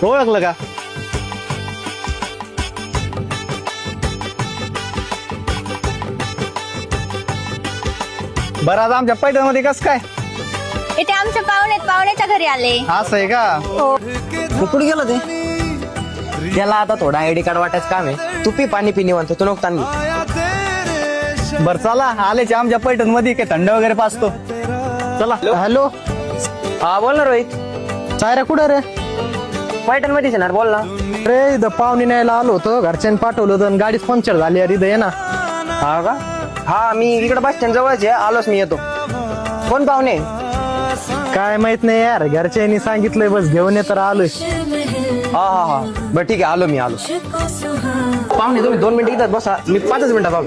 ओळखलं का? बरं, आज आमच्या पैठणमध्ये कसं काय? इथे आमच्या पाहुण्याच्या घरी आले. असं आहे का? कुठे गेलं ते? त्याला आता थोडा आयडी कार्ड वाटायचं काम आहे. तू पी पाणी पिणी म्हणतो तू नको ताण घेऊ. बरं चला, आलेचे आमच्या पैठण मध्ये काय थंड वगैरे पाचतो. चला. हॅलो, हा बोल ना रोहित. सायरा कुठं रे? पैठण मध्येच येणार बोल ना. रे इथं पाहुणे न्यायला आलो होतो, घरच्यांनी पाठवलं होतं आणि गाडीच पंक्चर झाली यार, इथं ये ना. हा का? हा मी इकडे बस स्टँड जवळच आहे, आलोच मी येतो. कोण पाहुणे? काय माहित नाही यार, घरच्यांनी सांगितलंय, बस घेऊन ये तर आलोय. हा बरं ठीक आहे, आलो मी आलो. पाहुणे तुम्ही 2 मिनिटं इथं बसा, मी 5 मिनिटात आलो.